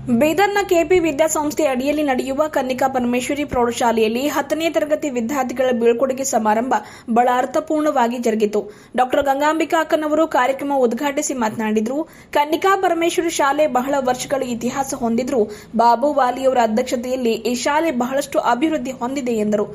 ಬೀದರ್ನ KP ವಿದ್ಯಾಸಂಸ್ಥೆ ಅಡಿಯಲ್ಲಿ ನಡೆಯುವ ಕನ್ನಿಕಾ ಪರಮೇಶ್ವರಿ ಪ್ರೌಢಶಾಲೆಯಲ್ಲಿ 10ನೇ ತರಗತಿ ವಿದ್ಯಾರ್ಥಿಗಳ ಬೀಳ್ಕೊಡುಗೆ ಸಮಾರಂಭ ಬಹಳ ಅರ್ಥಪೂರ್ಣವಾಗಿ ಜರುಗಿತು. ಡಾ ಗಂಗಾಂಬಿಕಾ ಅಕ್ಕನವರು ಕಾರ್ಯಕ್ರಮ ಉದ್ಘಾಟಿಸಿ ಮಾತನಾಡಿದರು. ಕನ್ನಿಕಾ ಪರಮೇಶ್ವರಿ ಶಾಲೆ ಬಹಳ ವರ್ಷಗಳ ಇತಿಹಾಸ ಹೊಂದಿದ್ರು. ಬಾಬು ವಾಲಿಯವರ ಅಧ್ಯಕ್ಷತೆಯಲ್ಲಿ ಈ ಶಾಲೆ ಬಹಳಷ್ಟು ಅಭಿವೃದ್ಧಿ ಹೊಂದಿದೆ ಎಂದರು.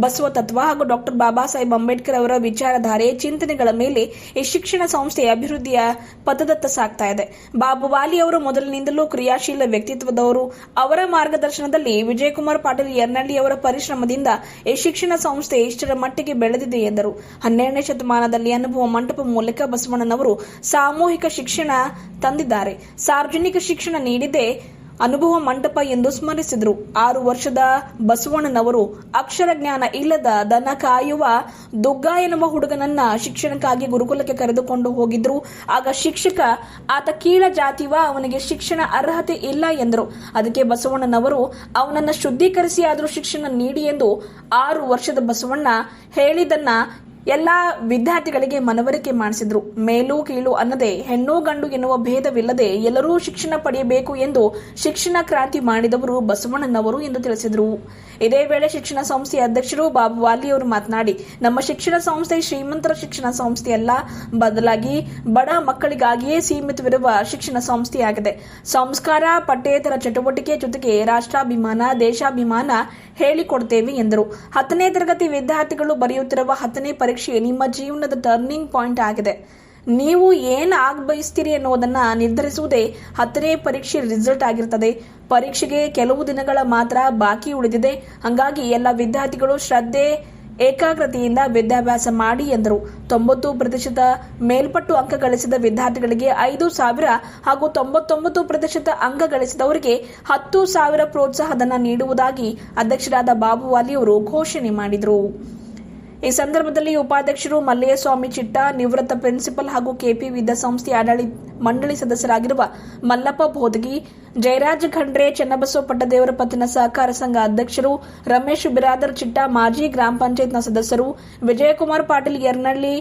ಬಸವ ತತ್ವ ಹಾಗೂ ಡಾ ಬಾಬಾ ಸಾಹೇಬ್ ಅಂಬೇಡ್ಕರ್ ಅವರ ವಿಚಾರಧಾರೆ ಚಿಂತನೆಗಳ ಮೇಲೆ ಈ ಶಿಕ್ಷಣ ಸಂಸ್ಥೆ ಅಭಿವೃದ್ಧಿಯ ಪಥದತ್ತ ಸಾಗ್ತಾ ಇದೆ. ಬಾಬು ವಾಲಿ ಅವರು ಮೊದಲಿನಿಂದಲೂ ಕ್ರಿಯಾಶೀಲ ವ್ಯಕ್ತಿತ್ವದವರು. ಅವರ ಮಾರ್ಗದರ್ಶನದಲ್ಲಿ ವಿಜಯಕುಮಾರ್ ಪಾಟೀಲ್ ಯರ್ನಳ್ಳಿ ಅವರ ಪರಿಶ್ರಮದಿಂದ ಈ ಶಿಕ್ಷಣ ಸಂಸ್ಥೆ ಇಷ್ಟರ ಮಟ್ಟಿಗೆ ಬೆಳೆದಿದೆ ಎಂದರು. 12ನೇ ಶತಮಾನದಲ್ಲಿ ಅನುಭವ ಮಂಟಪ ಮೂಲಕ ಬಸವಣ್ಣನವರು ಸಾಮೂಹಿಕ ಶಿಕ್ಷಣ ತಂದಿದ್ದಾರೆ. ಸಾರ್ವಜನಿಕ ಶಿಕ್ಷಣ ನೀಡಿದೆ ಅನುಭವ ಮಂಟಪ ಎಂದು ಸ್ಮರಿಸಿದರು. 6 ವರ್ಷದ ಬಸವಣ್ಣನವರು ಅಕ್ಷರ ಜ್ಞಾನ ಇಲ್ಲದ ದನ ಕಾಯುವ ದುಗ್ಗ ಎನ್ನುವ ಹುಡುಗನನ್ನ ಶಿಕ್ಷಣಕ್ಕಾಗಿ ಗುರುಕುಲಕ್ಕೆ ಕರೆದುಕೊಂಡು ಹೋಗಿದ್ರು. ಆಗ ಶಿಕ್ಷಕ ಆತ ಕೀಳ ಜಾತಿವ, ಅವನಿಗೆ ಶಿಕ್ಷಣ ಅರ್ಹತೆ ಇಲ್ಲ ಎಂದರು. ಅದಕ್ಕೆ ಬಸವಣ್ಣನವರು ಅವನನ್ನ ಶುದ್ಧೀಕರಿಸಿ ಆದರೂ ಶಿಕ್ಷಣ ನೀಡಿ ಎಂದು 6 ವರ್ಷದ ಬಸವಣ್ಣ ಹೇಳಿದನ್ನ ಎಲ್ಲಾ ವಿದ್ಯಾರ್ಥಿಗಳಿಗೆ ಮನವರಿಕೆ ಮಾಡಿಸಿದ್ರು. ಮೇಲು ಕೀಳು ಅನ್ನದೆ ಹೆಣ್ಣು ಗಂಡು ಎನ್ನುವ ಭೇದವಿಲ್ಲದೆ ಎಲ್ಲರೂ ಶಿಕ್ಷಣ ಪಡೆಯಬೇಕು ಎಂದು ಶಿಕ್ಷಣ ಕ್ರಾಂತಿ ಮಾಡಿದವರು ಬಸವಣ್ಣನವರು ಎಂದು ತಿಳಿಸಿದರು. ಇದೇ ವೇಳೆ ಶಿಕ್ಷಣ ಸಂಸ್ಥೆಯ ಅಧ್ಯಕ್ಷರು ಬಾಬು ವಾಲಿ ಅವರು ಮಾತನಾಡಿ, ನಮ್ಮ ಶಿಕ್ಷಣ ಸಂಸ್ಥೆ ಶ್ರೀಮಂತರ ಶಿಕ್ಷಣ ಸಂಸ್ಥೆಯಲ್ಲ, ಬದಲಾಗಿ ಬಡ ಮಕ್ಕಳಿಗಾಗಿಯೇ ಸೀಮಿತವಿರುವ ಶಿಕ್ಷಣ ಸಂಸ್ಥೆಯಾಗಿದೆ. ಸಂಸ್ಕಾರ, ಪಠ್ಯೇತರ ಚಟುವಟಿಕೆ ಜೊತೆಗೆ ರಾಷ್ಟ್ರಾಭಿಮಾನ, ದೇಶಾಭಿಮಾನ ಹೇಳಿಕೊಡ್ತೇವೆ ಎಂದರು. 10ನೇ ತರಗತಿ ವಿದ್ಯಾರ್ಥಿಗಳು ಬರೆಯುತ್ತಿರುವ 10ನೇ ಪರೀಕ್ಷೆ ನಿಮ್ಮ ಜೀವನದ ಟರ್ನಿಂಗ್ ಪಾಯಿಂಟ್ ಆಗಿದೆ. ನೀವು ಏನು ಆಗಬಯಸ್ತೀರಿ ಅನ್ನೋದನ್ನ ನಿರ್ಧರಿಸುವುದೇ 10ನೇ ಪರೀಕ್ಷೆ ರಿಸಲ್ಟ್ ಆಗಿರುತ್ತದೆ. ಪರೀಕ್ಷೆಗೆ ಕೆಲವು ದಿನಗಳ ಮಾತ್ರ ಬಾಕಿ ಉಳಿದಿದೆ. ಹಾಗಾಗಿ ಎಲ್ಲ ವಿದ್ಯಾರ್ಥಿಗಳು ಶ್ರದ್ಧೆ ಏಕಾಗ್ರತೆಯಿಂದ ವಿದ್ಯಾಭ್ಯಾಸ ಮಾಡಿ ಎಂದರು. 90% ಮೇಲ್ಪಟ್ಟು ಅಂಕ ಗಳಿಸಿದ ವಿದ್ಯಾರ್ಥಿಗಳಿಗೆ 5,000 ಹಾಗೂ 99% ಅಂಕ ಗಳಿಸಿದವರಿಗೆ 10,000 ಪ್ರೋತ್ಸಾಹಧನ ನೀಡುವುದಾಗಿ ಅಧ್ಯಕ್ಷರಾದ ಬಾಬು ವಾಲಿ ಅವರು ಘೋಷಣೆ ಮಾಡಿದರು. ಈ ಸಂದರ್ಭದಲ್ಲಿ ಉಪಾಧ್ಯಕ್ಷರು ಮಲ್ಲಯ್ಯಸ್ವಾಮಿ ಚಿಟ್ಟ, ನಿವೃತ್ತ ಪ್ರಿನ್ಸಿಪಲ್ ಹಾಗೂ ಕೆಪಿ ವಿದ್ಯಾಸಂಸ್ಥೆ ಆಡಳಿತ ಮಂಡಳಿ ಸದಸ್ಯರಾಗಿರುವ ಮಲ್ಲಪ್ಪ ಬೋದಗಿ, ಜಯರಾಜ್ ಖಂಡ್ರೆ, ಚನ್ನಬಸವ ಪಟ್ಟದೇವರ ಪತ್ತಿನ ಸಹಕಾರ ಸಂಘ ಅಧ್ಯಕ್ಷರು ರಮೇಶ್ ಬಿರಾದರ್ ಚಿಟ್ಟ, ಮಾಜಿ ಗ್ರಾಮ ಪಂಚಾಯತ್ನ ಸದಸ್ಯರು ವಿಜಯಕುಮಾರ್ ಪಾಟೀಲ್ ಯರ್ನಳ್ಳಿ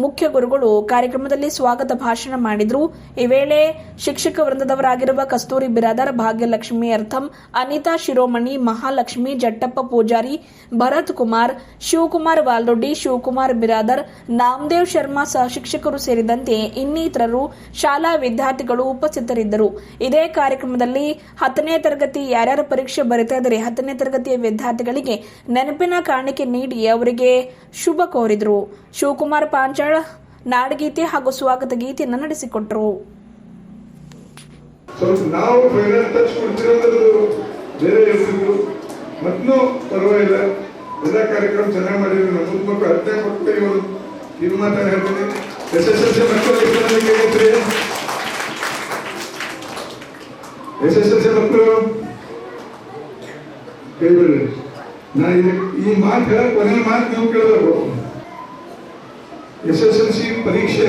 ಮುಖ್ಯ ಗುರುಗಳು ಕಾರ್ಯಕ್ರಮದಲ್ಲಿ ಸ್ವಾಗತ ಭಾಷಣ ಮಾಡಿದರು. ಈ ವೇಳೆ ಶಿಕ್ಷಕ ವೃಂದದವರಾಗಿರುವ ಕಸ್ತೂರಿ ಬಿರಾದರ್, ಭಾಗ್ಯಲಕ್ಷ್ಮಿ ಅರ್ಥಂ, ಅನಿತಾ ಶಿರೋಮಣಿ, ಮಹಾಲಕ್ಷ್ಮಿ, ಜಟ್ಟಪ್ಪ ಪೂಜಾರಿ, ಭರತ್ ಕುಮಾರ್, ಶಿವಕುಮಾರ್ ವಾಲ್ದೊಡ್ಡಿ, ಶಿವಕುಮಾರ್ ಬಿರಾದರ್, ನಾಮದೇವ್ ಶರ್ಮಾ ಸಹ ಶಿಕ್ಷಕರು ಸೇರಿದಂತೆ ಇನ್ನಿತರರು ಶಾಲಾ ವಿದ್ಯಾರ್ಥಿಗಳು ಉಪಸ್ಥಿತರಿದ್ದರು. ಇದೇ ಕಾರ್ಯಕ್ರಮದಲ್ಲಿ 10ನೇ ತರಗತಿ ಯಾರ್ಯಾರ ಪರೀಕ್ಷೆ ಬರೀತಾ ಇದ್ದಾರೆ 10ನೇ ತರಗತಿಯ ವಿದ್ಯಾರ್ಥಿಗಳಿಗೆ ನೆನಪಿನ ಕಾಣಿಕೆ ನೀಡಿ ಅವರಿಗೆ ಶುಭ ಕೋರಿದರು. ಶಿವಕುಮಾರ್ ಪಾಂಚಾಳ್ ನಾಡಗೀತೆ ಹಾಗೂ ಸ್ವಾಗತ ಗೀತೆಯನ್ನು ನಡೆಸಿಕೊಟ್ಟರು. ನಾವು ಫೈನಲ್ ಟಚ್ ಕೊಡ್ತಿರೋದು ಬೇರೆ ಮತ್ತೂ ಪರವಾಗಿಲ್ಲ. ಎಲ್ಲ ಕಾರ್ಯಕ್ರಮ ಚೆನ್ನಾಗಿ ಮಾಡಿದ್ರು. ನಮ್ಮ ಮಕ್ಕಳು 10ನೇ ಮಕ್ಕಳು ಇದು ಮಾತ್ರ ಹೇಳ್ತೀನಿ. SSLC ಮಕ್ಕಳು SSLC ಮಕ್ಕಳು ಕೇಳಿಬಿಡ್ರಿ. ನಾ ಈ ಮಾತು ಹೇಳಕ್ ಕೊನೆ ಮಾತು ನೀವು ಕೇಳಬೇಕು. SSLC ಪರೀಕ್ಷೆ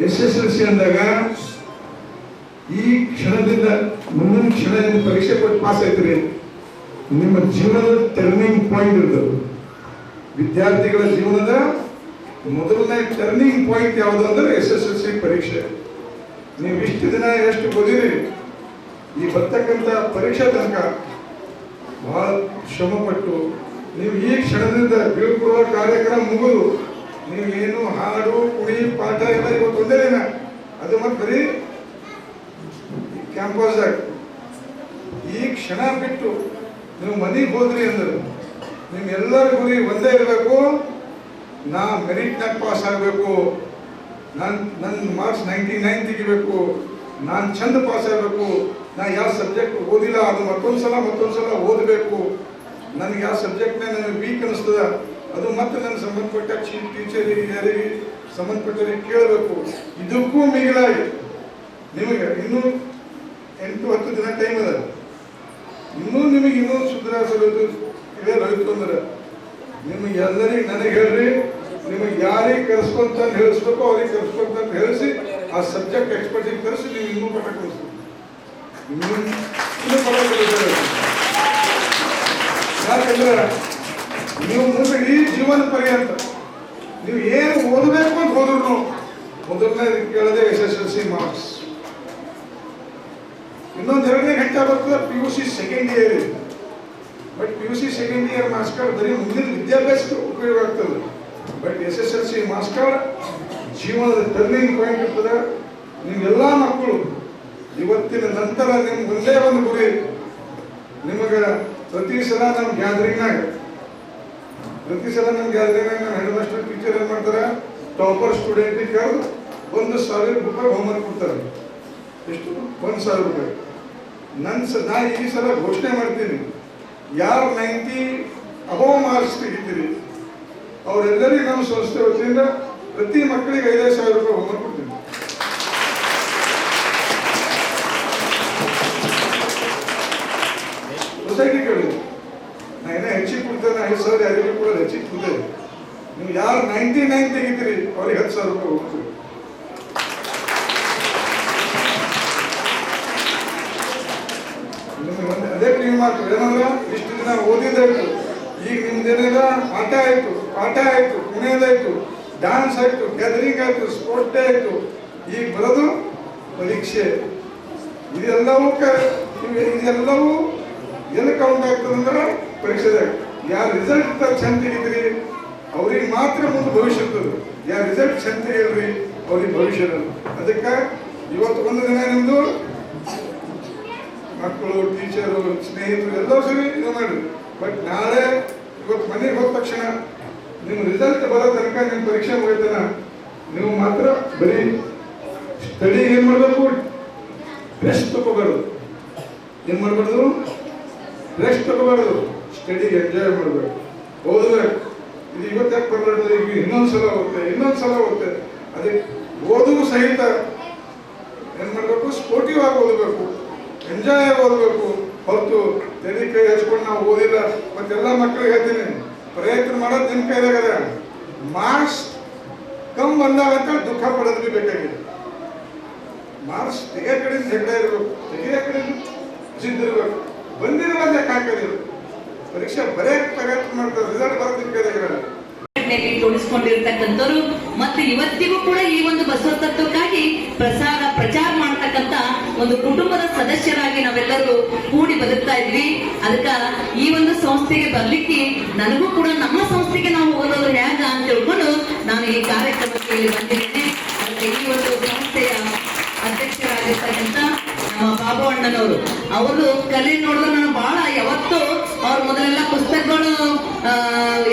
SSLC ಅಂದಾಗ ಈ ಕ್ಷಣದಿಂದ ಮುಂದಿನ ಕ್ಷಣದಿಂದ ಪರೀಕ್ಷೆ ಕೊಟ್ಟು ಪಾಸ್ ಆಯ್ತೀರಿ. ನಿಮ್ಮ ಜೀವನದ ಟರ್ನಿಂಗ್ ಪಾಯಿಂಟ್ ಇರ್ತದೆ. ವಿದ್ಯಾರ್ಥಿಗಳ ಜೀವನದ ಮೊದಲನೇ ಟರ್ನಿಂಗ್ ಪಾಯಿಂಟ್ ಯಾವುದು ಅಂದ್ರೆ SSLC ಪರೀಕ್ಷೆ. ನೀವು ಇಷ್ಟು ದಿನ ಎಷ್ಟು ಓದಿರಿ, ಈ ಬರ್ತಕ್ಕಂಥ ಪರೀಕ್ಷೆ ತನಕ ಬಹಳ ಶ್ರಮಪಟ್ಟು ನೀವು ಈ ಕ್ಷಣದಿಂದ ಬೀಳ್ಕೊಡುವ ಕಾರ್ಯಕ್ರಮ ಮುಗಿದು ನೀವು ಏನು ಹಾಡು ಕುಡಿ ಪಾಠ ಎಲ್ಲ ಇವತ್ತು ಒಂದೇ ದಿನ ಅದು ಮತ್ತೆ ಬರೀ ಕ್ಯಾಂಪಸ್ದಾಗ ಈ ಕ್ಷಣ ಬಿಟ್ಟು ನೀವು ಮನೆಗೆ ಹೋದ್ರಿ ಅಂದ್ರೆ ನಿಮ್ಗೆಲ್ಲರ ಗುರಿ ಒಂದೇ ಇರಬೇಕು. ನಾ ಮೆರಿಟ್ನಾಗ ಪಾಸ್ ಆಗಬೇಕು, ನನ್ನ ಮಾರ್ಕ್ಸ್ 99 ತೆಗಿಬೇಕು, ನಾನು ಚಂದ ಪಾಸ್ ಆಗಬೇಕು, ನಾ ಯಾವ ಸಬ್ಜೆಕ್ಟ್ ಓದಿಲ್ಲ ಅದು ಮತ್ತೊಂದ್ಸಲ ಓದಬೇಕು, ನನಗೆ ಯಾವ ಸಬ್ಜೆಕ್ಟ್ನ ನನಗೆ ವೀಕ್ ಅನಿಸ್ತದ ಅದು ಮತ್ತೆ ನನ್ನ ಸಂಬಂಧಪಟ್ಟ ಟೀಚರಿಗೆ ಯಾರಿಗೆ ಸಂಬಂಧಪಟ್ಟವರಿಗೆ ಕೇಳಬೇಕು. ಇದಕ್ಕೂ ಮಿಗಿಲಾಗಿ ನಿಮಗೆ ಇನ್ನೂ 8-10 ದಿನ ಟೈಮ್ ಅದ. ನಿಮಗೆ ಇನ್ನೂ ಸುಧಾರಿಸಲು ಹೋಯ್ತು ಅಂದ್ರೆ ನಿಮಗೆ ಎಲ್ಲರಿಗೆ ನನಗೆ ಹೇಳ್ರಿ, ನಿಮಗೆ ಯಾರಿಗೆ ಕರೆಸ್ಕೊಂತ ಹೇಳಿಸ್ಬೇಕು ಅವ್ರಿಗೆ ಕರೆಸ್ಕೊಂತ ಹೇಳಿಸಿ ಆ ಸಬ್ಜೆಕ್ಟ್ ಎಕ್ಸ್ಪರ್ಟಿಗೆ ಕರೆಸಿ ನೀವು ಇನ್ನೂ ಪಟ್ಟ ಕಲಿಸ್ಬೇಕು. ಇನ್ನೂ ಪಟ್ಟ ಕಲಿಸ್ತಾರೆ. ಯಾಕಂದ್ರೆ ನೀವು ಮುಂದೆ ಈ ಜೀವನ ಪರ್ಯಂತ ನೀವು ಏನು ಓದಬೇಕು ಅಂತ ಹೋದ್ರು ಮೊದಲನೇ ಕೇಳದೆ SSLC ಮಾರ್ಕ್ಸ್. ಇನ್ನೊಂದು 2ನೇ ಘಟ್ಟ ಬರ್ತದೆ PUC second year. But PUC second year marks card ಬರೀ ಮುಂದಿನ ವಿದ್ಯಾಭ್ಯಾಸಕ್ಕೆ ಉಪಯೋಗ ಆಗ್ತದೆ. ಬಟ್ SSLC ಮಾರ್ಕ್ಸ್ ಕಾರ್ಡ್ ಜೀವನದ ಟರ್ನಿಂಗ್ ಪಾಯಿಂಟ್ ಇರ್ತದೆ. ನಿಮ್ಗೆಲ್ಲ ಮಕ್ಕಳು ಇವತ್ತಿನ ನಂತರ ನಿಮ್ಗೆ ಒಂದೇ ಒಂದು ಗುರಿ, ನಿಮಗೆ ಪ್ರತಿ ಸಲ ನಮ್ಮ ಗ್ಯಾದರಿಂಗ್ನಾಗ ನಮ್ಮ ಹೆಡ್ ಮಾಸ್ಟರ್ ಟೀಚರ್ ಏನ್ ಮಾಡ್ತಾರೆ, ಟಾಪರ್ ಸ್ಟೂಡೆಂಟಿಗೆ ಕರೆದು 1,000 ರೂಪಾಯಿ ಹೋಮ್ವರ್ಕ್ ಕೊಡ್ತಾರೆ. ಎಷ್ಟು? 1,000 ರೂಪಾಯಿ. ನಾ ಈ ಸಲ ಘೋಷಣೆ ಮಾಡ್ತೀನಿ, ಯಾರು 90 ಅಬೌವ್ ಮಾರ್ಕ್ಸ್ ತೆಗಿತೀರಿ ಅವರೆಲ್ಲರಿಗೂ ನಮ್ಮ ಸಂಸ್ಥೆ ವತಿಯಿಂದ ಪ್ರತಿ ಮಕ್ಕಳಿಗೆ 5,000 ರೂಪಾಯಿ ಹೋಮ್ವರ್ಕ್ ಕೊಡ್ತೀನಿ. ಸೊಸೈಟಿ ಕೇಳಿ ನಾ ಏನೋ ಹೆಚ್ಚಿಗೆ ಕೊಡ್ತೇನೆ, 5,000 ಯಾರಿಗೂ ಕೂಡ ಹೆಚ್ಚಿಗೆ ಕೊಡ್ತೇವೆ. ನೀವು ಯಾರು 99 ತೆಗಿತೀರಿ ಅವ್ರಿಗೆ 10,000 ರೂಪಾಯಿ ಹೋಗ್ತೀವಿ. ನಿಮಗೆ ಅದೇ ಕ್ಲೀನ್ ಮಾಡ್ತೀವಿ. ಏನಂದ್ರೆ ಇಷ್ಟು ದಿನ ಓದಿದ್ದಾಯ್ತು, ಈಗ ನಿಮ್ದೇನಿಲ್ಲ ಆಟ ಆಯ್ತು, ಪಾಠ ಆಯ್ತು, ಕುಣಿಯೋದಾಯ್ತು, ಡಾನ್ಸ್ ಆಯ್ತು, ಗ್ಯಾದರಿಂಗ್ ಆಯ್ತು, ಸ್ಪೋರ್ಟ್ ಡೇ ಆಯ್ತು, ಈಗ ಬರೋದು ಪರೀಕ್ಷೆ. ಇದೆಲ್ಲವೂ ಎಲ್ಲಿ ಕೌಂಟ್ ಆಗ್ತದಂದ್ರೆ ಪರೀಕ್ಷೆದಾಗ. ಯಾರು ರಿಸಲ್ಟ್ ಚಂದ ತೆಗಿದ್ರಿ ಅವ್ರಿಗೆ ಮಾತ್ರ ಮುಂದೆ ಭವಿಷ್ಯ ಇರ್ತದೆ. ಯಾರು ರಿಸಲ್ಟ್ ಚಂದ ತೆಗಿಲ್ರಿ ಅವ್ರಿಗೆ ಭವಿಷ್ಯ ಇರಲ್ಲ. ಅದಕ್ಕೆ ಇವತ್ತು ಒಂದು ದಿನ ನಿಮ್ದು ಮಕ್ಕಳು, ಟೀಚರು, ಸ್ನೇಹಿತರು ಎಲ್ಲರೂ ಸರಿ ಇದು ಮಾಡ್ರಿ. ಬಟ್ ನಾಳೆ ಇವತ್ತು ಮನೆಗೆ ಹೋದ ತಕ್ಷಣ ನಿಮ್ಮ ರಿಸಲ್ಟ್ ಬರೋ ತನಕ ನಿಮ್ಮ ಪರೀಕ್ಷೆ ಮುಗಿತನ ನೀವು ಮಾತ್ರ ಬರೀ ಸ್ಟಡಿ ಏನ್ ಮಾಡಬೇಕು, ರೆಸ್ಟ್ ತಗೋಬಾರ್ದು. ಏನ್ ಮಾಡ್ಬಾರ್ದು? ರೆಸ್ಟ್ ತಗೋಬಾರ್ದು. ಸ್ಟಡಿ ಎಂಜಾಯ್ ಮಾಡ್ಬೇಕು, ಓದಬೇಕು. ಇದು ಇವತ್ತು ಯಾಕೆ ಬರಬಾರ್ದು, ಈಗ ಇನ್ನೊಂದ್ಸಲ ಹೋಗುತ್ತೆ. ಅದಕ್ಕೆ ಓದುವ ಸಹಿತ ಏನ್ ಮಾಡ್ಬೇಕು, ಸ್ಪೋರ್ಟಿವ್ ಆಗಿ ಓದಬೇಕು, ಎಂಜಾಯ್ ಆಗಿ ಓದಬೇಕು. ಹೊರತು ತೆರಿ ಕೈ ಹಚ್ಕೊಂಡು ನಾವು ಓದಿಲ್ಲ. ಮತ್ತೆಲ್ಲ ಮಕ್ಕಳಿಗೆ ಹೇಳ್ತೀನಿ, ಪ್ರಯತ್ನ ಮಾಡೋದು ನಿಮ್ಮ ಕೈದಾಗದ. ಮಾರ್ಕ್ಸ್ ಕಮ್ಮಿ ಬಂದಾಗ ಅಂತ ದುಃಖ ಪಡೋದು ಬಿ ಬೇಕಾಗಿದೆ. ಮಾರ್ಕ್ಸ್ ತೆಗಿಯೋ ಕಡೆಯಿಂದ ಜಗಳ ಇರಬೇಕು, ತೆಗಿಯೋ ಕಡೆಯಿಂದ ಸಿದ್ಧಿರ್ಬೇಕು. ಬಂದಿರೋ ಯಾಕೆ ಹಾಕೋದಿಲ್ಲ, ಪರೀಕ್ಷೆ ಬರೆಯಕ್ಕೆ ಪ್ರಯತ್ನ ಮಾಡ್ತಾರೆ, ರಿಸಲ್ಟ್ ಬರೋದು ನಿಮ್ಮ ಕೈದಾಗಿರಲ್ಲ. ತೊಡಗಿಸ್ಕೊಂಡಿರ್ತಕ್ಕಂಥವ್ರು ಮತ್ತೆ ಇವತ್ತಿಗೂ ಕೂಡ ಈ ಒಂದು ಬಸವ ತತ್ವಕ್ಕಾಗಿ ಪ್ರಚಾರ ಮಾಡ್ತಕ್ಕಂತ ಒಂದು ಕುಟುಂಬದ ಸದಸ್ಯರಾಗಿ ನಾವೆಲ್ಲರೂ ಕೂಡಿ ಬದುಕ್ತಾ ಇದ್ವಿ. ಅದಕ್ಕ ಈ ಒಂದು ಸಂಸ್ಥೆಗೆ ಬರ್ಲಿಕ್ಕೆ ನನಗೂ ಕೂಡ ನಮ್ಮ ಸಂಸ್ಥೆಗೆ ನಾವು ಓದೋದು ಹೇಗ ಅಂತ ತಿಳ್ಕೊಂಡು ನಾನು ಈ ಕಾರ್ಯಕ್ರಮಕ್ಕೆ ಇಲ್ಲಿ ಬಂದಿದ್ದೇನೆ. ಅದಕ್ಕೆ ಈ ಒಂದು ಸಂಸ್ಥೆಯ ಅಧ್ಯಕ್ಷರಾಗಿರ್ತಕ್ಕಂಥ ನಮ್ಮ ಬಾಬು ಅಣ್ಣನವರು, ಅವರು ಕಲೆ ನೋಡಿದ್ರೆ ನಾನು ಬಹಳ ಯಾವತ್ತು ಅವ್ರ ಮೊದಲೆಲ್ಲ ಪುಸ್ತಕಗಳು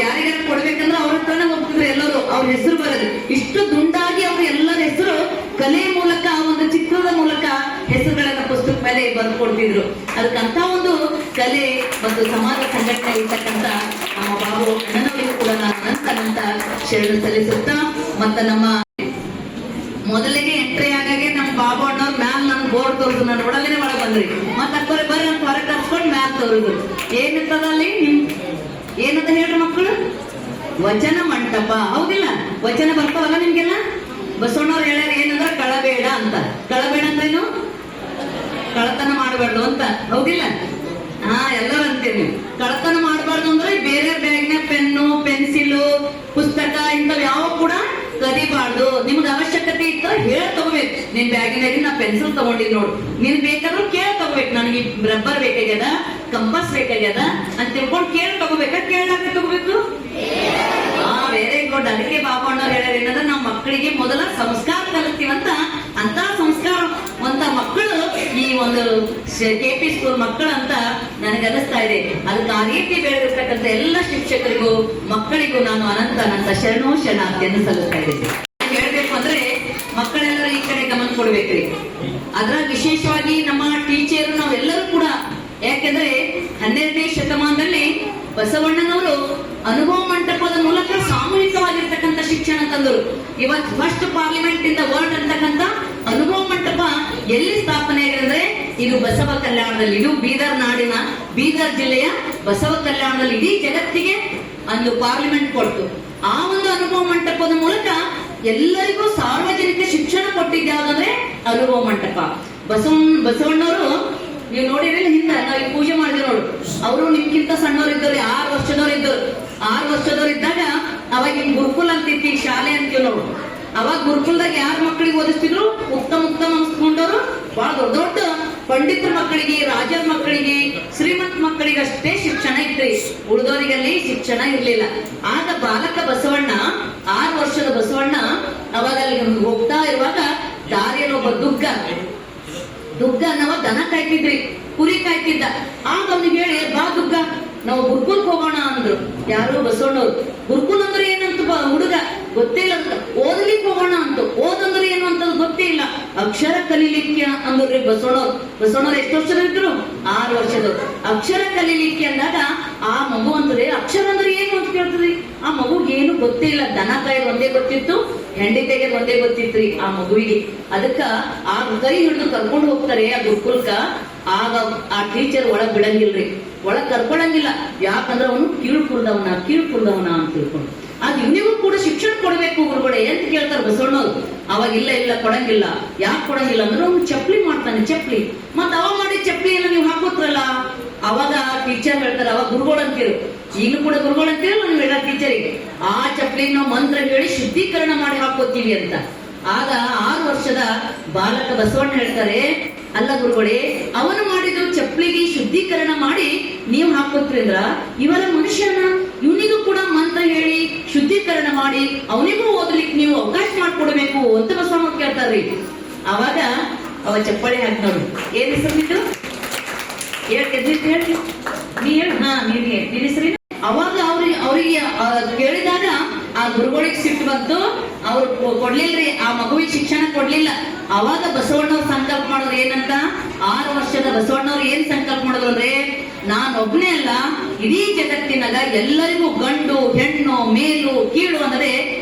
ಯಾರಿಗಾರು ಕೊಡ್ಬೇಕಂದ್ರೆ ಅವ್ರ ಹತ್ರನೇ ಹೋಗ್ತಿದ್ರು. ಎಲ್ಲರೂ ಅವ್ರ ಹೆಸರು ಬರೋದು ಇಷ್ಟು ದುಂಡಾಗಿ ಅವ್ರ ಎಲ್ಲರ ಹೆಸರು ಕಲೆ ಮೂಲಕ, ಒಂದು ಚಿತ್ರದ ಮೂಲಕ ಹೆಸರುಗಳನ್ನ ಪುಸ್ತಕ ಮೇಲೆ ಬರೆದು ಕೊಡ್ತಿದ್ರು. ಅದಕ್ಕಂತ ಒಂದು ಕಲೆ ಮತ್ತು ಸಮಾಜ ಸಂಘಟನೆ ಇರ್ತಕ್ಕಂಥ ನಮ್ಮ ಬಾಬು ಅಣ್ಣನವರಿಗೂ ಕೂಡ ನಾನು ಅನಂತ ಶರಣ ಸಲ್ಲಿಸುತ್ತಾ, ಮತ್ತ ನಮ್ಮ ಮೊದಲಿಗೆ ಎಂಟ್ರಿ ಆಗಾಗೆ ನಮ್ಮ ಬಾಬು ಅಣ್ಣವ್ರ ಮ್ಯಾಲ ನನ್ ಬೋರ್ಡ್ ತೋರಿದ್ರು, ನಾನು ನೋಡಲೇನೆ ಒಳಗೆ ಬಂದ್ರಿ. ಮತ್ತೆ ಅಕ್ಕೋರೆ ಬರ್ರಿ ಅಂತ ಹೊರಗೆ ಕರ್ಸ್ಕೊಂಡು ಮ್ಯಾಲ ತೋರಿದ್ರು. ಏನಿರ್ತದ ಅಲ್ಲಿ, ಏನಂತ ಹೇಳ್ರಿ ಮಕ್ಕಳು? ವಚನ ಮಂಟಪ. ಹೌದಿಲ್ಲ? ವಚನ ಬರ್ತಾವಲ್ಲ ನಿಮ್ಗೆಲ್ಲ. ಬಸವಣ್ಣವ್ರು ಹೇಳ್ಯಾರ ಏನಂದ್ರ ಕಳಬೇಡ ಅಂತ. ಕಳಬೇಡ ಅಂದ್ರೇನು? ಕಳತನ ಮಾಡಬಾರ್ದು ಅಂತ. ಹೌದಿಲ್ಲ? ಎಲ್ಲರೂ ಅಂತೀರಿ ನೀವು. ಕಳತನ ಮಾಡಬಾರ್ದು ಅಂದ್ರೆ ಬೇರೆ ಬ್ಯಾಗ್ನ ಪೆನ್ನು, ಪೆನ್ಸಿಲು, ಪುಸ್ತಕ ಇಂಥವ್ ಯಾವ ಕೂಡ ಕದಿಬಾರ್ದು. ನಿಮ್ಗೆ ಅವಶ್ಯಕತೆ ಇತ್ತ ಹೇಳಿ ತಗೋಬೇಕು. ನಿನ್ ಬ್ಯಾಗಿನಾಗಿ ನಾ ಪೆನ್ಸಿಲ್ ತಗೊಂಡಿದ್ ನೋಡು, ನೀನ್ ಬೇಕಾದ್ರೂ ಕೇಳಿ ತಗೋಬೇಕು. ನನಗೆ ರಬ್ಬರ್ ಬೇಕಾಗ್ಯದ, ಕಂಪಾಸ್ ಬೇಕಾಗ್ಯದ ಅಂತ ತಿಳ್ಕೊಂಡು ಕೇಳಿ ತಗೋಬೇಕಾ, ಕೇಳಾಕ ತಗೋಬೇಕು? Very good. ಅದಕ್ಕೆ ಬಾಬು ಅಣ್ಣವ್ರು ಹೇಳ್ಯಾರ ಏನಂದ್ರೆ ನಾವು ಮಕ್ಕಳಿಗೆ ಮೊದಲ ಸಂಸ್ಕಾರ ಕಲಿಸ್ತೀವಂತ. ಅಂತ ಸಂಸ್ಕಾರವಂತ ಮಕ್ಕಳು ಈ ಒಂದು KP ಸ್ಕೂಲ್ ಮಕ್ಕಳು ಅಂತ ನನಗೆ ಅನಿಸ್ತಾ ಇದೆ. ಅದಕ್ಕೆ ಆ ರೀತಿ ಬೆಳೆದಿರ್ತಕ್ಕಂಥ ಎಲ್ಲ ಶಿಕ್ಷಕರಿಗೂ ಮಕ್ಕಳಿಗೂ ನಾನು ಅನಂತ ಶರಣಾರ್ಥಿಯನ್ನು ಸಲ್ಲಿಸ್ತಾ ಇದ್ದೇನೆ. ಹೇಳ್ಬೇಕು ಅಂದ್ರೆ ಮಕ್ಕಳೆಲ್ಲರೂ ಈ ಕಡೆ ಗಮನ ಕೊಡ್ಬೇಕ್ರಿ. ಅದ್ರ ವಿಶೇಷವಾಗಿ ನಮ್ಮ ಟೀಚರ್ ನಾವೆಲ್ಲರೂ ಕೂಡ, ಯಾಕೆಂದ್ರೆ 12ನೇ ಶತಮಾನದಲ್ಲಿ ಬಸವಣ್ಣನವರು ಅನುಭವ ಮಂಟಪದ ಮೂಲಕ ಸಾಮೂಹಿಕವಾಗಿರ್ತಕ್ಕಂಥ ಶಿಕ್ಷಣ ತಂದರು. ಇವತ್ತು first parliament in the world ಅಂತಕ್ಕಂಥ ಅನುಭವ ಮಂಟಪ ಎಲ್ಲಿ ಸ್ಥಾಪನೆ ಆಗಿದೆ ಅಂದ್ರೆ ಇದು ಬಸವ ಕಲ್ಯಾಣದಲ್ಲಿ. ಇದು ಬೀದರ್ ಜಿಲ್ಲೆಯ ಬಸವ ಕಲ್ಯಾಣದಲ್ಲಿ ಇಡೀ ಜಗತ್ತಿಗೆ ಒಂದು ಪಾರ್ಲಿಮೆಂಟ್ ಕೊಡ್ತು. ಆ ಒಂದು ಅನುಭವ ಮಂಟಪದ ಮೂಲಕ ಎಲ್ಲರಿಗೂ ಸಾರ್ವಜನಿಕ ಶಿಕ್ಷಣ ಕೊಟ್ಟಿದ್ದ ಯಾವ್ದಂದ್ರೆ ಅನುಭವ ಮಂಟಪ. ಬಸವಣ್ಣವರು ನೀವು ನೋಡಿದ್ರೆ ಹಿಂದೆ ನಾವು ಈ ಪೂಜೆ ಮಾಡಿದ್ವಿ ನೋಡು, ಅವರು ನಿಮ್ಗಿಂತ ಸಣ್ಣವ್ರು ಇದ್ದವ್ರು, 6 ವರ್ಷದವ್ರು ಇದ್ದವ್ರು. 6 ವರ್ಷದವ್ರು ಇದ್ದಾಗ ಅವಾಗ ಗುರುಕುಲ ಅಂತಿತ್ತು, ಈ ಶಾಲೆ ಅಂತೀವಿ ನೋಡು. ಅವಾಗ ಗುರುಕುಲದಾಗ ಯಾರ ಮಕ್ಕಳಿಗೆ ಓದಿಸ್ತಿದ್ರು? ಉತ್ತಮ ಅನ್ಸ್ಕೊಂಡವ್ರು, ಬಹಳ ದೊಡ್ಡ ಪಂಡಿತರ ಮಕ್ಕಳಿಗೆ, ರಾಜರ ಮಕ್ಕಳಿಗೆ, ಶ್ರೀಮಂತ ಮಕ್ಕಳಿಗೆ ಅಷ್ಟೇ ಶಿಕ್ಷಣ ಇತ್ರಿ. ಉಳಿದವರಿಗಲ್ಲಿ ಶಿಕ್ಷಣ ಇರ್ಲಿಲ್ಲ. ಆಗ ಬಾಲಕ ಬಸವಣ್ಣ 6 ವರ್ಷದ ಬಸವಣ್ಣ ಅವಾಗ ಅಲ್ಲಿ ಹೋಗ್ತಾ ಇರುವಾಗ ದಾರಿಯಲ್ಲಿ ಒಬ್ಬ ದುಗ್ಗ ಅನ್ನವ ದನ ಕಾಯ್ತಿದ್ರಿ, ಕುರಿ ಕಾಯ್ತಿದ್ದ. ಆಗ ಅವ್ನಿಗೆ ಹೇಳಿ, ಬಾ ದುಗ್ಗ ನಾವು ಗುರುಕುಲ್ಕ್ ಹೋಗೋಣ ಅಂದ್ರು. ಯಾರು? ಬಸವಣ್ಣವ್ರು. ಗುರುಕುಲ್ ಅಂದ್ರೆ ಏನಂತ ಹುಡುಗ ಗೊತ್ತೇ ಇಲ್ಲ. ಓದಲಿಕ್ಕೆ ಹೋಗೋಣ ಅಂತ. ಓದಂದ್ರೆ ಏನು ಅಂತ ಗೊತ್ತೇ ಇಲ್ಲ. ಅಕ್ಷರ ಕಲೀಲಿಕ್ಕೆ ಅಂದ್ರಿ ಬಸವಣ್ಣವ್ರು ಎಷ್ಟು ವರ್ಷದ ಇದ್ರು? 6 ವರ್ಷದವ್ರು. ಅಕ್ಷರ ಕಲೀಲಿಕ್ಕೆ ಅಂದಾಗ ಆ ಮಗು ಅಂದ್ರೆ ಅಕ್ಷರ ಅಂದ್ರೆ ಏನು ಅಂತ ಕೇಳ್ತದ್ರಿ. ಆ ಮಗುಗೆ ಏನು ಗೊತ್ತೇ ಇಲ್ಲ. ದನ ಕಾಯೋದು ಒಂದೇ ಗೊತ್ತಿತ್ತು, ಹೆಂಡಿ ತೆಗೆದು ಒಂದೇ ಗೊತ್ತಿತ್ರಿ ಆ ಮಗುವಿಗೆ. ಅದಕ್ಕ ಆ ಕೈ ಹಿಡಿದು ಕರ್ಕೊಂಡು ಹೋಗ್ತಾರೆ ಆ ಗುರುಕುಲ್ಕ. ಆಗ ಆ ಟೀಚರ್ ಒಳಗ್ ಬಿಡಂಗಿಲ್ರಿ, ಒಳಗ್ ಕರ್ಕೊಳಂಗಿಲ್ಲ. ಯಾಕಂದ್ರೆ ಅವನು ಕೀಳ್ಕುಡ್ದವನ ಅಂತ ತಿಳ್ಕೊಂಡು. ಆಗ ಇವನಿಗೂ ಕೂಡ ಶಿಕ್ಷಣ ಕೊಡ್ಬೇಕು ಗುರುಗಳೇ ಅಂತ ಕೇಳ್ತಾರೆ ಬಸವಣ್ಣವ್ರು. ಅವಾಗ ಇಲ್ಲ ಕೊಡಂಗಿಲ್ಲ. ಯಾಕೆ ಕೊಡಂಗಿಲ್ಲ ಅಂದ್ರೆ ಅವ್ನು ಚಪ್ಲಿ ಮಾಡ್ತಾನೆ, ಚಪ್ಲಿ. ಮತ್ ಅವ ಮಾಡಿ ಚಪ್ಲಿ ಎಲ್ಲ ನೀವು ಹಾಕೋತ್ರಲ್ಲ. ಅವಾಗ ಟೀಚರ್ ಹೇಳ್ತಾರೆ, ಅವಾಗ ಗುರುಗಳು ಅಂತೀರು. ಈಗಲೂ ಕೂಡ ಗುರುಗಳು ಅಂತೀರಲ್ಲ ನೀವು ಹೇಳ ಟೀಚರಿಗೆ. ಆ ಚಪ್ಲಿ ನಾವು ಮಂತ್ರ ಹೇಳಿ ಶುದ್ಧೀಕರಣ ಮಾಡಿ ಹಾಕೋತೀವಿ ಅಂತ. ಆಗ 6 ವರ್ಷದ ಬಾಲಕ ಬಸವಣ್ಣ ಹೇಳ್ತಾರೆ, ಅಲ್ಲ ಗುರುಗಳೇ, ಅವನು ಮಾಡಿದ್ರು ಚಪ್ಪಲಿಗೆ ಶುದ್ಧೀಕರಣ ಮಾಡಿ ನೀವು ಹಾಕೋತ್ರಿ ಅಂದ್ರ ಇವರ ಮನುಷ್ಯನ ಇವನಿಗೂ ಕೂಡ ಮಂತ್ರ ಹೇಳಿ ಶುದ್ಧೀಕರಣ ಮಾಡಿ ಅವನಿಗೂ ಓದಲಿಕ್ಕೆ ನೀವು ಅವಕಾಶ ಮಾಡ್ಕೊಡ್ಬೇಕು ಅಂತ ಬಸವಣ್ಣ ಕೇಳ್ತಾರ್ರಿ. ಅವಾಗ ಅವ ಚಪ್ಪಾಳೆ ಹಾಕ್ತವ್ರು. ಏನ್ ಹೆಸರು ನಿಂದು? ಹೇಳಿ ನೀ ಹೇಳಿ. ನಿನ್ ಹೆಸರು? ಅವಾಗ ಅವ್ರಿಗೆ ಕೇಳಿದಾಗ ಆ ಗುರುಗಳಿಗೆ ಸಿಟ್ಟು ಬಂತು. ಅವ್ರು ಕೊಡ್ಲಿಲ್ರಿ, ಆ ಮಗುವಿಗೆ ಶಿಕ್ಷಣ ಕೊಡ್ಲಿಲ್ಲ. ಅವಾಗ ಬಸವಣ್ಣವ್ರು ಸಂಕಲ್ಪ ಮಾಡೋರು ಏನಂತ? 6 ವರ್ಷದ ಬಸವಣ್ಣವ್ರು ಏನ್ ಸಂಕಲ್ಪ ಮಾಡೋದು ಅಂದ್ರೆ, ನಾನೊಬ್ನೇ ಅಲ್ಲ, ಇಡೀ ಜಗತ್ತಿನಾಗ ಎಲ್ಲರಿಗೂ ಗಂಡು ಹೆಣ್ಣು ಮೇಲು ಕೀಳು ಅಂದ್ರೆ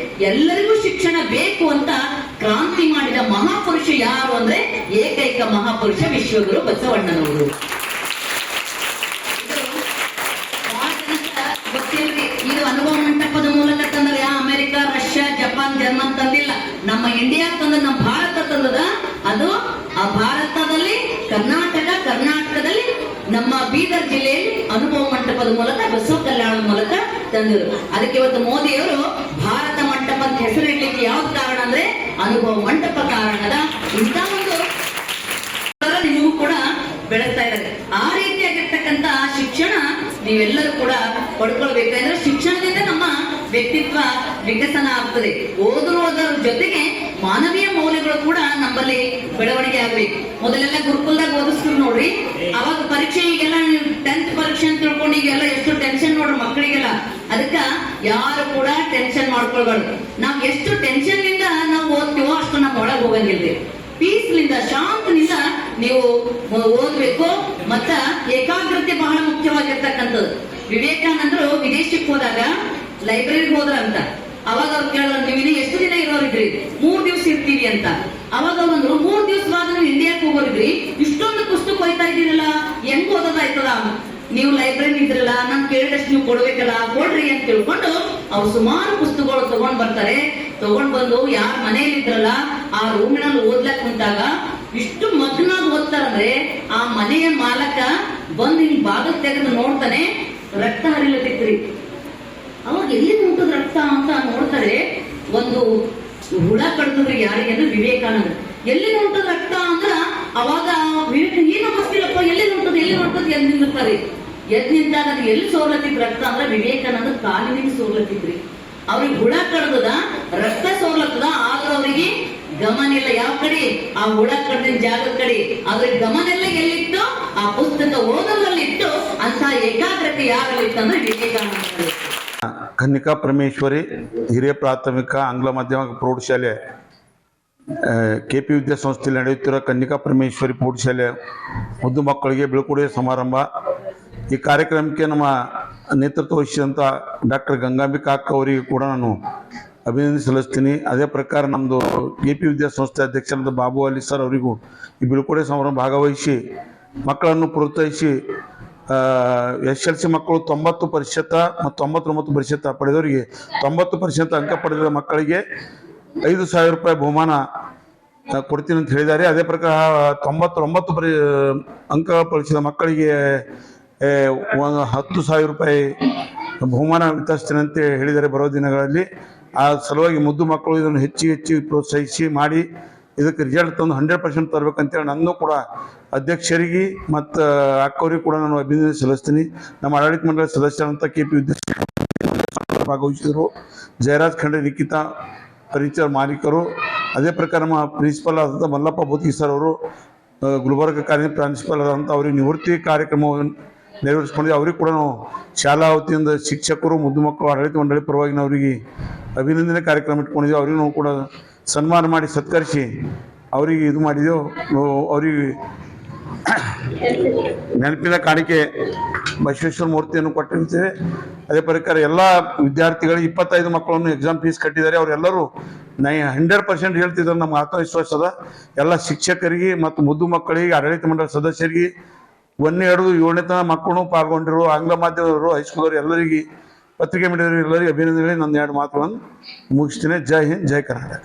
ಎಲ್ಲರಿಗೂ ಶಿಕ್ಷಣ ಬೇಕು ಅಂತ ಕ್ರಾಂತಿ ಮಾಡಿದ ಮಹಾಪುರುಷ ಯಾರು ಅಂದ್ರೆ ಏಕೈಕ ಮಹಾಪುರುಷ ವಿಶ್ವಗುರು ಬಸವಣ್ಣನವರು. ಗೊತ್ತಿಲ್ರಿ, ಇದು ಅನುಭವ ಮಂಟಪದ ಮೂಲಕ ತಂದ್ರೆ ಅಮೆರಿಕ, ರಷ್ಯಾ, ಜಪಾನ್, ಜರ್ಮನ್ ತಂದಿಲ್ಲ. ನಮ್ಮ ಇಂಡಿಯಾ ತಂದ, ನಮ್ಮ ಭಾರತ ತಂದದ. ಅದು ಆ ಭಾರತದಲ್ಲಿ ಕರ್ನಾಟಕದಲ್ಲಿ ನಮ್ಮ ಬೀದರ್ ಜಿಲ್ಲೆಯಲ್ಲಿ ಅನುಭವ ಮಂಟಪದ ಮೂಲಕ, ಬಸವ ಕಲ್ಯಾಣದ ಮೂಲಕ ತಂದರು. ಅದಕ್ಕೆ ಇವತ್ತು ಮೋದಿಯವರು ಭಾರತ ಮಂಟಪ ಅಂತ ಹೆಸರು ಇಡ್ಲಿಕ್ಕೆ ಯಾವ್ದು ಕಾರಣ ಅಂದ್ರೆ ಅನುಭವ ಮಂಟಪ ಕಾರಣದ. ಇಂಥ ಒಂದು ನಿಮಗೂ ಕೂಡ ಬೆಳೆಸ್ತಾ ಇದ್ದಾರೆ. ಆ ರೀತಿಯಾಗಿರ್ತಕ್ಕಂತ ಶಿಕ್ಷಣ ನೀವೆಲ್ಲರೂ ಕೂಡ ಪಡ್ಕೊಳ್ಬೇಕಂದ್ರೆ ಶಿಕ್ಷಣದಿಂದ ನಮ್ಮ ವ್ಯಕ್ತಿತ್ವ ವಿಕಸನ ಆಗ್ತದೆ. ಓದುವುದರ ಜೊತೆಗೆ ಮಾನವೀಯ ಮೌಲ್ಯಗಳು ಕೂಡ ನಮ್ಮಲ್ಲಿ ಬೆಳವಣಿಗೆ ಆಗ್ಬೇಕು. ಮೊದಲೆಲ್ಲ ಗುರುಕುಲದಾಗ ಓದಿಸ್ತೀವಿ ನೋಡ್ರಿ. ಅವಾಗ ಪರೀಕ್ಷೆ, ಈಗೆಲ್ಲ 10th ಪರೀಕ್ಷೆ ಅಂತ ತಿಳ್ಕೊಂಡು ಈಗೆಲ್ಲ ಎಷ್ಟು ಟೆನ್ಷನ್ ನೋಡ್ರಿ ಮಕ್ಕಳಿಗೆಲ್ಲ. ಅದಕ್ಕ ಯಾರು ಕೂಡ ಟೆನ್ಷನ್ ಮಾಡ್ಕೊಳ್ಬಾರ್ದು. ನಾವ್ ಎಷ್ಟು ಟೆನ್ಷನ್ ನಿಂದ ನಾವು ಓದ್ತೀವೋ ಅಷ್ಟು ನಮ್ ಒಳಗ್ ಹೋಗಂಗಿಲ್ರಿ. ಪೀಸ್ಲಿಂದ, ಶಾಂತನಿಂದ ನೀವು ಓದ್ಬೇಕು. ಮತ್ತ ಏಕಾಗ್ರತೆ ಬಹಳ ಮುಖ್ಯವಾಗಿರ್ತಕ್ಕಂಥದ್ದು. ವಿವೇಕಾನಂದರು ವಿದೇಶಕ್ಕೆ ಹೋದಾಗ ಲೈಬ್ರರಿಗೆ ಹೋದ್ರ ಅಂತ. ಅವಾಗ ಅವ್ರು ಕೇಳಿದ್ರು, ನೀವು ಎಷ್ಟು ದಿನ ಇರೋರಿದ್ರಿ? 3 ದಿವಸ ಇರ್ತೀವಿ ಅಂತ. ಅವಾಗ ಅವ್ರಂದ್ರು, 3 ದಿವಸ ಬಾದ ನೀವು ಇಂಡಿಯಾಕ್ಕೆ ಹೋಗೋರಿದ್ರಿ, ಇಷ್ಟೊಂದು ಪುಸ್ತಕ ಹೋಯ್ತಾ ಇದ್ದೀರಲ್ಲ, ಹೆಂಗ್ ಓದೋದಾಯ್ತದ? ನೀವು ಲೈಬ್ರರಿ ಇದ್ರಲ್ಲ, ನಾನ್ ಕೇಳಿದಷ್ಟು ನೀವು ಕೊಡ್ಬೇಕಲ್ಲ, ಕೊಡ್ರಿ ಅಂತ ತಿಳ್ಕೊಂಡು ಅವ್ರು ಸುಮಾರು ಪುಸ್ತಕಗಳು ತಗೊಂಡ್ ಬರ್ತಾರೆ. ತಗೊಂಡ್ ಬಂದು ಯಾರ ಮನೇಲಿ ಇದ್ರಲ್ಲ ಆ ರೂಮಿನಲ್ಲಿ ಓದ್ಲಕ್ ಕುಂತಾಗ ಇಷ್ಟು ಮಗ್ನಾಗಿ ಓದ್ತಾರಂದ್ರೆ ಆ ಮನೆಯ ಮಾಲಕ ಬಂದು ಹಿಂಗ್ ಬಾಗಿಲು ತೆಗೆದು ನೋಡ್ತಾನೆ, ರಕ್ತ ಹರಿಲತ್ತಿತ್ರಿ. ಅವಾಗ ಎಲ್ಲಿ ಮುಟ್ಟದ ರಕ್ತ ಅಂತ ನೋಡ್ತಾರೆ. ಒಂದು ಹುಳ ಕಡ್ದ್ರಿ ಯಾರಿಗೆ ಅಂದ್ರೆ ವಿವೇಕಾನಂದ. ಎಲ್ಲಿ ನೋಡ್ತದ ರಕ್ತ ಅಂದ್ರ ಅವಾಗ ವಿವೇಕ ಏನು ಗೊತ್ತಿಲ್ಲಪ್ಪ, ಎಲ್ಲಿ ನೋಡ್ತದ ಎದ್ದು ನಿಂತಿರ್ತಾರೆ. ಎದ್ದು ನಿಂತಾಗ ಅದು ಎಲ್ಲಿ ಸೋರ್ಲತ್ತಿದ್ ರಕ್ತ ಅಂದ್ರೆ ವಿವೇಕಾನಂದ ಕಾಲಿನಿಂದ ಸೋರ್ಲತ್ತಿದ್ರಿ. ಅವ್ರಿಗೆ ಹುಳ ಕಡ್ದದ, ರಕ್ತ ಸೋರ್ಲತ್ತದ. ಆದ್ರೂ ಅವರಿಗೆ ಗಮನ ಇಲ್ಲ ಯಾವ ಕಡೆ, ಆ ಹುಳ ಕಡ್ದಿನ ಜಾಗದ ಕಡೆ. ಅವ್ರಿಗೆ ಗಮನ ಎಲ್ಲ ಎಲ್ಲಿತ್ತು? ಆ ಪುಸ್ತಕ ಓದೋದ್ರಲ್ಲಿತ್ತು. ಅಂತ ಏಕಾಗ್ರತೆ ಯಾರಲ್ಲಿತ್ತು ಅಂದ್ರೆ ವಿವೇಕಾನಂದ. ಕನ್ನಿಕಾ ಪರಮೇಶ್ವರಿ ಹಿರಿಯ ಪ್ರಾಥಮಿಕ ಆಂಗ್ಲ ಮಾಧ್ಯಮ ಪ್ರೌಢಶಾಲೆ KP ವಿದ್ಯಾಸಂಸ್ಥೆಯಲ್ಲಿ ನಡೆಯುತ್ತಿರುವ ಕನ್ನಿಕಾ ಪರಮೇಶ್ವರಿ ಪ್ರೌಢಶಾಲೆ ಮುದ್ದು ಮಕ್ಕಳಿಗೆ ಬೀಳ್ಕೊಡುಗೆ ಸಮಾರಂಭ. ಈ ಕಾರ್ಯಕ್ರಮಕ್ಕೆ ನಮ್ಮ ನೇತೃತ್ವ ವಹಿಸಿದಂಥ ಡಾಕ್ಟರ್ ಗಂಗಾಂಬಿಕಾ ಅಕ್ಕ ಅವರಿಗೆ ಕೂಡ ನಾನು ಅಭಿನಂದನೆ ಸಲ್ಲಿಸ್ತೀನಿ. ಅದೇ ಪ್ರಕಾರ ನಮ್ಮದು KP ವಿದ್ಯಾಸಂಸ್ಥೆ ಅಧ್ಯಕ್ಷರಾದ ಬಾಬು ಅಲಿ ಸರ್ ಅವರಿಗೂ ಈ ಬೀಳ್ಕೊಡುಗೆ ಸಮಾರಂಭ ಭಾಗವಹಿಸಿ ಮಕ್ಕಳನ್ನು ಪ್ರೋತ್ಸಾಹಿಸಿ SLC ಮಕ್ಕಳು 90% ಮತ್ತು 99% ಪಡೆದವರಿಗೆ 90% ಅಂಕ ಪಡೆದ ಮಕ್ಕಳಿಗೆ 5,000 ರೂಪಾಯಿ ಬಹುಮಾನ ಕೊಡ್ತೀನಿ ಅಂತ ಹೇಳಿದ್ದಾರೆ. ಅದೇ ಪ್ರಕಾರ 99 ಅಂಕ ಪಡೆದ ಮಕ್ಕಳಿಗೆ 10,000 ರೂಪಾಯಿ ಬಹುಮಾನ ವಿತರಿಸ್ತೀನಿ ಅಂತ ಹೇಳಿದ್ದಾರೆ ಬರೋ ದಿನಗಳಲ್ಲಿ. ಆ ಸಲುವಾಗಿ ಮುದ್ದು ಮಕ್ಕಳು ಇದನ್ನು ಹೆಚ್ಚು ಪ್ರೋತ್ಸಾಹಿಸಿ ಮಾಡಿ ಇದಕ್ಕೆ ರಿಸಲ್ಟ್ ತಂದು 100% ತರಬೇಕಂತೇಳಿ ನನ್ನೂ ಕೂಡ ಅಧ್ಯಕ್ಷರಿಗೆ ಮತ್ತು ಅಕ್ಕವ್ರಿಗೆ ಕೂಡ ನಾನು ಅಭಿನಂದನೆ ಸಲ್ಲಿಸ್ತೀನಿ. ನಮ್ಮ ಆಡಳಿತ ಮಂಡಳಿ ಸದಸ್ಯರಂತ KP ಭಾಗವಹಿಸಿದರು. ಜಯರಾಜ್ ಖಂಡ್ರೆ, ನಿಖಿತಾ ಫರ್ನಿಚರ್ ಮಾಲೀಕರು, ಅದೇ ಪ್ರಕಾರ ನಮ್ಮ ಪ್ರಿನ್ಸಿಪಲ್ ಆದಂಥ ಮಲ್ಲಪ್ಪ ಬೋತ್ಗಿ ಸರ್ ಅವರು, ಗುಲ್ಬರ್ಗ ಕಾಲೇಜಿನ ಪ್ರಾಂಶುಪಾಲರ್ ಅಂತ ಅವ್ರಿಗೆ ನಿವೃತ್ತಿ ಕಾರ್ಯಕ್ರಮವನ್ನು ನೆರವೇರಿಸ್ಕೊಂಡಿದ್ದೆ. ಅವ್ರಿಗೆ ಕೂಡ ನಾವು ಶಾಲಾ ವತಿಯಿಂದ ಶಿಕ್ಷಕರು, ಮುದ್ದು ಮಕ್ಕಳು, ಆಡಳಿತ ಮಂಡಳಿ ಪರವಾಗಿ ನಾವು ಅವರಿಗೆ ಅಭಿನಂದನೆ ಕಾರ್ಯಕ್ರಮ ಇಟ್ಕೊಂಡಿದ್ದೆವು. ಅವ್ರಿಗೆ ನಾವು ಕೂಡ ಸನ್ಮಾನ ಮಾಡಿ ಸತ್ಕರಿಸಿ ಅವರಿಗೆ ಇದು ಮಾಡಿದೆವು. ಅವರಿಗೆ ನೆನಪಿನ ಕಾಣಿಕೆ ಬಸವೇಶ್ವರ ಮೂರ್ತಿಯನ್ನು ಕೊಟ್ಟಿರ್ತೇವೆ. ಅದೇ ಪ್ರಕಾರ ಎಲ್ಲ ವಿದ್ಯಾರ್ಥಿಗಳಿಗೆ 25 ಮಕ್ಕಳನ್ನು ಎಕ್ಸಾಮ್ ಫೀಸ್ ಕಟ್ಟಿದ್ದಾರೆ. ಅವರೆಲ್ಲರೂ 100% ಹೇಳ್ತಿದ್ದಾರೆ. ನಮ್ಗೆ ಆತ್ಮವಿಶ್ವಾಸ ಅದ. ಎಲ್ಲ ಶಿಕ್ಷಕರಿಗೆ ಮತ್ತು ಮುದ್ದು ಮಕ್ಕಳಿಗೆ, ಆಡಳಿತ ಮಂಡಳಿ ಸದಸ್ಯರಿಗೆ, 1ನೇ ಹಿಡಿದು 7ನೇ ತನಕ ಮಕ್ಕಳು ಪಾಲ್ಗೊಂಡಿರು, ಆಂಗ್ಲ ಮಾಧ್ಯಮದವರು, ಹೈಸ್ಕೂಲವರು ಎಲ್ಲರಿಗೆ, ಪತ್ರಿಕೆ ಮೀಡಿಯಾದವರು ಎಲ್ಲರಿಗೆ ಅಭಿನಂದನೆ. ನನ್ನ 2 ಮಾತುಗಳನ್ನು ಮುಗಿಸ್ತೇನೆ. ಜೈ ಹಿಂದ್, ಜೈ ಕರ್ನಾಟಕ.